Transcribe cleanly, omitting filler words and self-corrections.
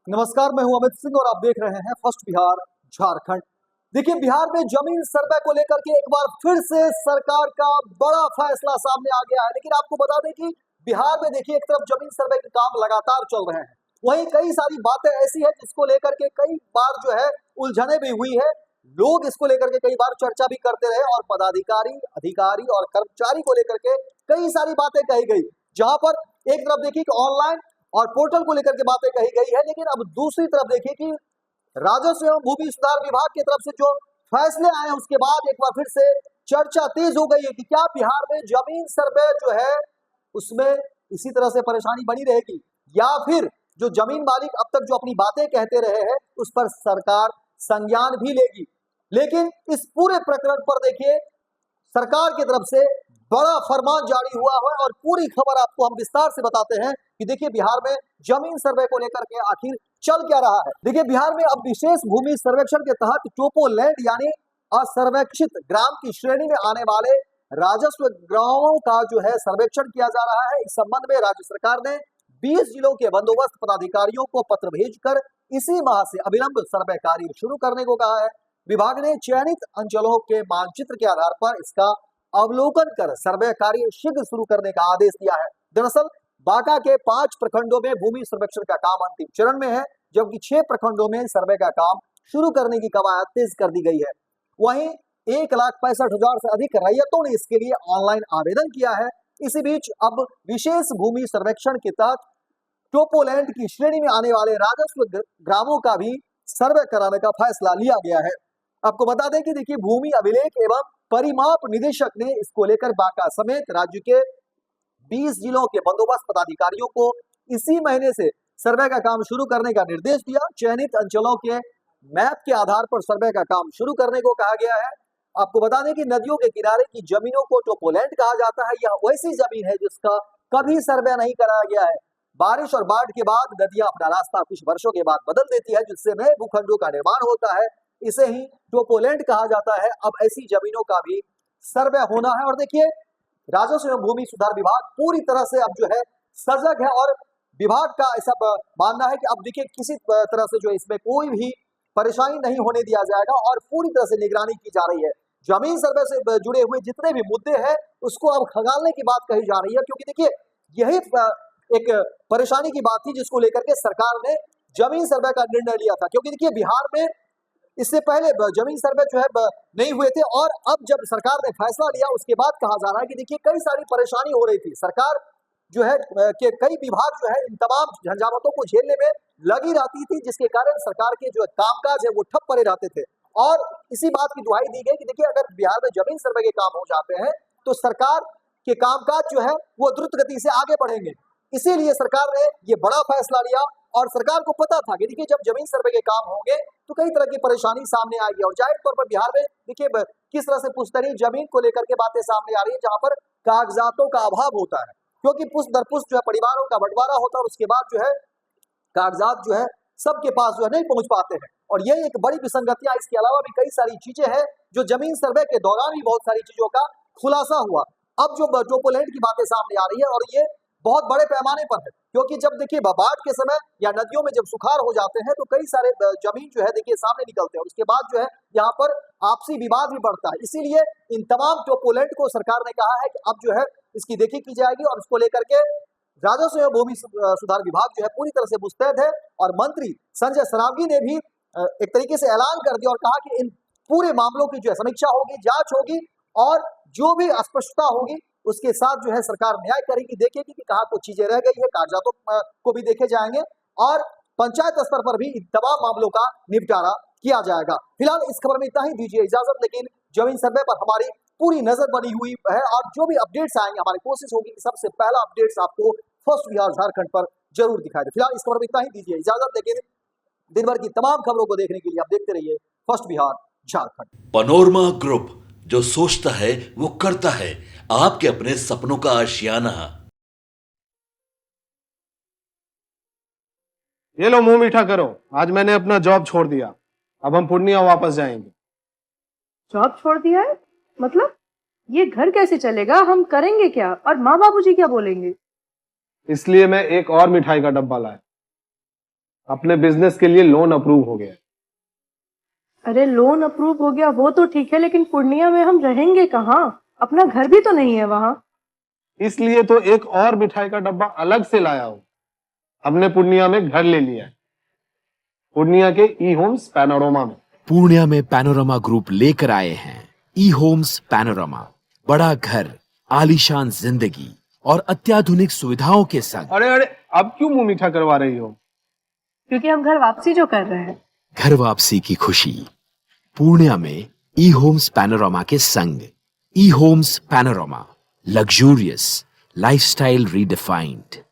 नमस्कार, मैं हूं अमित सिंह और आप देख रहे हैं फर्स्ट बिहार झारखंड। देखिए, बिहार में जमीन सर्वे को लेकर के एक बार फिर से सरकार का बड़ा फैसला सामने आ गया है। लेकिन आपको बता दें कि बिहार में देखिए, एक तरफ जमीन सर्वे के काम लगातार चल रहे हैं, वहीं कई सारी बातें ऐसी है जिसको लेकर के कई बार जो है उलझने भी हुई है। लोग इसको लेकर के कई बार चर्चा भी करते रहे और पदाधिकारी, अधिकारी और कर्मचारी को लेकर के कई सारी बातें कही गई। जहां पर एक तरफ देखिए कि ऑनलाइन और पोर्टल को लेकर के बातें कही गई है, लेकिन अब दूसरी तरफ देखिए कि राजस्व एवं भूमि सुधार विभाग की तरफ से जो फैसले आए हैं उसके बाद एक बार फिर से चर्चा तेज हो गई है कि क्या बिहार में जमीन सर्वे जो है उसमें इसी तरह से परेशानी बनी रहेगी, या फिर जो जमीन मालिक अब तक जो अपनी बातें कहते रहे हैं उस पर सरकार संज्ञान भी लेगी। लेकिन इस पूरे प्रकरण पर देखिए, सरकार की तरफ से बड़ा फरमान जारी हुआ है और पूरी खबर आपको हम विस्तार से बताते हैं कि देखिए बिहार में जमीन सर्वे को लेकर के आखिर चल क्या रहा है। देखिए, बिहार में अब विशेष भूमि सर्वेक्षण के तहत टोपो लैंड यानी असर्वेक्षित ग्राम की श्रेणी में आने वाले राजस्व ग्रामों का जो है सर्वेक्षण किया जा रहा है। इस संबंध में राज्य सरकार ने 20 जिलों के बंदोबस्त पदाधिकारियों को पत्र भेजकर इसी माह से अविलंब सर्वे कार्य शुरू करने को कहा है। विभाग ने चयनित अंचलों के मानचित्र के आधार पर इसका अवलोकन कर सर्वे कार्य शीघ्र शुरू करने का आदेश दिया है। दरअसल बांका के 5 प्रखंडों में भूमि सर्वेक्षण का काम अंतिम चरण में है, जबकि 6 प्रखंडों में सर्वे का काम शुरू करने की कवायद तेज कर दी गई है। वहीं 1,65,000 से अधिक रैयतों ने इसके लिए ऑनलाइन आवेदन किया है। इसी बीच अब विशेष भूमि सर्वेक्षण के तहत टोपोलैंड की श्रेणी में आने वाले राजस्व ग्रामों का भी सर्वे कराने का फैसला लिया गया है। आपको बता दें कि देखिए, भूमि अभिलेख एवं परिमाप निदेशक ने इसको लेकर बांका समेत राज्य के 20 जिलों के बंदोबस्त पदाधिकारियों को इसी महीने से सर्वे का काम शुरू करने का निर्देश दिया। चयनित अंचलों के मैप के आधार पर सर्वे का काम शुरू करने को कहा गया है। आपको बता दें कि नदियों के किनारे की जमीनों को टोपोलैंड कहा जाता है। यह वैसी जमीन है जिसका कभी सर्वे नहीं कराया गया है। बारिश और बाढ़ के बाद नदियां अपना रास्ता कुछ वर्षों के बाद बदल देती है, जिससे नए भूखंडों का निर्माण होता है। इसे ही टोपोलैंड कहा जाता है। अब ऐसी जमीनों का भी सर्वे होना है। और देखिए, राजस्व एवं भूमि सुधार विभाग पूरी तरह से अब जो है सजग है और विभाग का ऐसा मानना है कि अब देखिए किसी तरह से जो इसमें कोई भी परेशानी नहीं होने दिया जाएगा और पूरी तरह से निगरानी की जा रही है। जमीन सर्वे से जुड़े हुए जितने भी मुद्दे हैं उसको अब खंगालने की बात कही जा रही है, क्योंकि देखिए यही एक परेशानी की बात थी जिसको लेकर के सरकार ने जमीन सर्वे का निर्णय लिया था। क्योंकि देखिए, बिहार में इससे पहले जमीन सर्वे जो है नहीं हुए थे और अब जब सरकार ने फैसला लिया उसके बाद कहा जा रहा है कि देखिए कई सारी परेशानी हो रही थी। सरकार जो है कि कई विभाग जो है इन तमाम झंझावातों को झेलने में लगी रहती थी, जिसके कारण सरकार के जो कामकाज है वो ठप पड़े रहते थे। और इसी बात की दुहाई दी गई कि देखिए, अगर बिहार में जमीन सर्वे के काम हो जाते हैं तो सरकार के कामकाज जो है वो द्रुत गति से आगे बढ़ेंगे। इसीलिए सरकार ने ये बड़ा फैसला लिया और सरकार को पता था कि देखिए जब जमीन सर्वे के काम होंगे तो कई तरह की परेशानी सामने आएगी। और जाहिर तौर पर बिहार में देखिए किस तरह से पुश्तैनी जमीन को लेकर के बातें सामने आ रही है, जहां पर कागजातों का अभाव होता है, क्योंकि पुश्त दर पुश्त जो है परिवारों का बंटवारा होता है और उसके बाद जो है कागजात जो है सबके पास जो है नहीं पहुंच पाते हैं। और ये एक बड़ी विसंगतियां, इसके अलावा भी कई सारी चीजें हैं जो जमीन सर्वे के दौरान भी बहुत सारी चीजों का खुलासा हुआ। अब जो टोपोलैंड की बातें सामने आ रही है और ये बहुत बड़े पैमाने पर है, क्योंकि जब देखिए बाढ़ के समय या नदियों में जब सुखाड़ हो जाते हैं तो कई सारे जमीन जो है देखिए सामने निकलते हैं। उसके बाद जो है यहाँ पर आपसी विवाद भी बढ़ता है। इसीलिए इन तमाम टोपोलैंड को सरकार ने कहा है कि अब जो है इसकी देखी की जाएगी और इसको लेकर के राजस्व एवं भूमि सुधार विभाग जो है पूरी तरह से मुस्तैद है। और मंत्री संजय सरावगी ने भी एक तरीके से ऐलान कर दिया और कहा कि इन पूरे मामलों की जो है समीक्षा होगी, जांच होगी और जो भी अस्पष्टता होगी उसके साथ जो है सरकार न्याय करेगी, देखेगी कि कहाँ कुछ चीजें रह गई है, कागजातों को भी देखे जाएंगे और पंचायत स्तर पर भी इन तमाम मामलों का निपटारा किया जाएगा। फिलहाल इस खबर में इतना ही, दीजिए इजाजत। लेकिन जमीन सर्वे पर हमारी पूरी नजर बनी हुई है और जो भी अपडेट्स आएंगे हमारी कोशिश होगी कि सबसे पहला अपडेट्स आपको फर्स्ट बिहार झारखंड पर जरूर दिखाई दे। फिलहाल इस खबर में इतना ही, दीजिए इजाजत। लेकिन दिन भर की तमाम खबरों को देखने के लिए आप देखते रहिए first Bihar Jharkhand. Panorama group, जो सोचता है वो करता है। आपके अपने सपनों का आशियाना। ये लो मुंह मीठा करो, आज मैंने अपना जॉब छोड़ दिया। अब हम पूर्णिया वापस जाएंगे। जॉब छोड़ दिया है? मतलब ये घर कैसे चलेगा? हम करेंगे क्या? और माँ बाबूजी क्या बोलेंगे? इसलिए मैं एक और मिठाई का डब्बा लाया। अपने बिजनेस के लिए लोन अप्रूव हो गया। अरे लोन अप्रूव हो गया वो तो ठीक है, लेकिन पूर्णिया में हम रहेंगे कहाँ? अपना घर भी तो नहीं है वहां। इसलिए तो एक और मिठाई का डब्बा अलग से लाया हूं। हमने पूर्णिया में घर ले लिया है, पूर्णिया के ई होम्स पैनोरमा में। पूर्णिया में पैनोरमा ग्रुप लेकर आए हैं ई होम्स पैनोरमा। बड़ा घर, आलीशान जिंदगी और अत्याधुनिक सुविधाओं के संग। अरे अरे, अब क्यों मुंह मीठा करवा रही हो? क्योंकि हम घर वापसी जो कर रहे हैं। घर वापसी की खुशी पूर्णिया में ई होम्स पैनोरमा के संग। E Homes Panorama, luxurious lifestyle redefined.